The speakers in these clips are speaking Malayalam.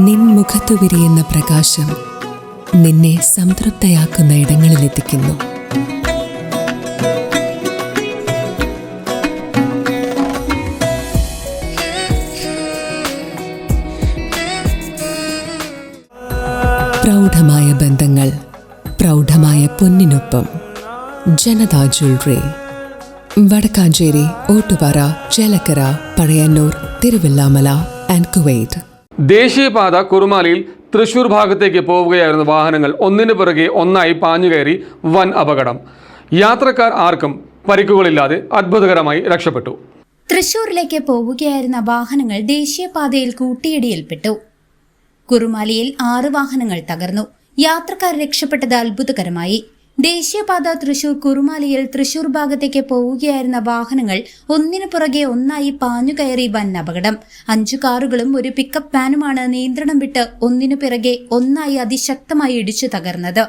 നിൻ മുഖത്തു വിരിയുന്ന പ്രകാശം നിന്നെ സംതൃപ്തയാക്കുന്ന ഇടങ്ങളിലെത്തിക്കുന്നു. പ്രൗഢമായ ബന്ധങ്ങൾ, പ്രൗഢമായ പൊന്നിനൊപ്പം. Janatha jewellery, Vadakkanchery, Ottupara, Chelakkara, Pazhayannur, Thiruvillwamala and Kuwait. ദേശീയപാത കുറുമാലിയിൽ തൃശൂർ ഭാഗത്തേക്ക് പോവുകയായിരുന്ന വാഹനങ്ങൾ ഒന്നിനു പിറകെ ഒന്നായി പാഞ്ഞുകയറി വൻ അപകടം. യാത്രക്കാർ ആർക്കും പരിക്കുകളില്ലാതെ അത്ഭുതകരമായി രക്ഷപ്പെട്ടു. തൃശൂരിലേക്ക് പോവുകയായിരുന്ന വാഹനങ്ങൾ ദേശീയപാതയിൽ കൂട്ടിയിടിയിൽപ്പെട്ടു. കുറുമാലിയിൽ 6 വാഹനങ്ങൾ തകർന്നു. യാത്രക്കാർ രക്ഷപ്പെട്ടത് അത്ഭുതകരമായി. ദേശീയപാത തൃശൂർ കുറുമാലിയിൽ തൃശൂർ ഭാഗത്തേക്ക് പോവുകയായിരുന്ന വാഹനങ്ങൾ ഒന്നിനു പുറകെ ഒന്നായി പാഞ്ഞുകയറി വൻ അപകടം. 5 കാറുകളും ഒരു പിക്കപ്പ് വാനുമാണ് നിയന്ത്രണം വിട്ട് ഒന്നിനു പിറകെ ഒന്നായി അതിശക്തമായി ഇടിച്ചു തകർന്നത്.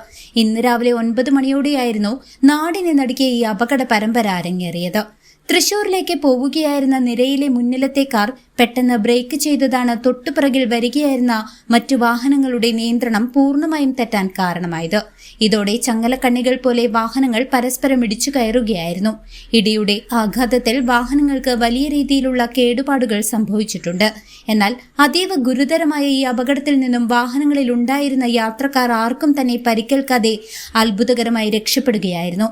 ഇന്ന് രാവിലെ 9 മണിയോടെയായിരുന്നു നാടിനെ നടുക്കിയ ഈ അപകട പരമ്പര അരങ്ങേറിയത്. തൃശൂരിലേക്ക് പോവുകയായിരുന്ന നിരയിലെ മുന്നിലത്തെ കാർ പെട്ടെന്ന് ബ്രേക്ക് ചെയ്തതാണ് തൊട്ടുപിറകിൽ വരികയായിരുന്ന മറ്റു വാഹനങ്ങളുടെ നിയന്ത്രണം പൂർണ്ണമായും തെറ്റാൻ കാരണമായത്. ഇതോടെ ചങ്ങലക്കണ്ണികൾ പോലെ വാഹനങ്ങൾ പരസ്പരം ഇടിച്ചു കയറുകയായിരുന്നു. ഇടിയുടെ ആഘാതത്തിൽ വാഹനങ്ങൾക്ക് വലിയ രീതിയിലുള്ള കേടുപാടുകൾ സംഭവിച്ചിട്ടുണ്ട്. എന്നാൽ അതീവ ഗുരുതരമായ ഈ അപകടത്തിൽ നിന്നും വാഹനങ്ങളിൽ ഉണ്ടായിരുന്ന യാത്രക്കാർ ആർക്കും തന്നെ പരിക്കേൽക്കാതെ അത്ഭുതകരമായി രക്ഷപ്പെടുകയായിരുന്നു.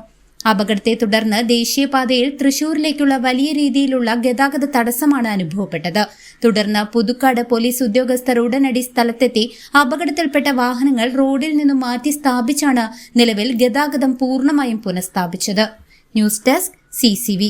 അപകടത്തെ തുടർന്ന് ദേശീയപാതയിൽ തൃശൂരിലേക്കുള്ള വലിയ രീതിയിലുള്ള ഗതാഗത തടസ്സമാണ് അനുഭവപ്പെട്ടത്. തുടർന്ന് പുതുക്കാട് പോലീസ് ഉദ്യോഗസ്ഥർ ഉടനടി സ്ഥലത്തെത്തി അപകടത്തിൽപ്പെട്ട വാഹനങ്ങൾ റോഡിൽ നിന്നും മാറ്റി സ്ഥാപിച്ചാണ് നിലവിൽ ഗതാഗതം പൂർണ്ണമായും പുനഃസ്ഥാപിച്ചത്. News desk CCV.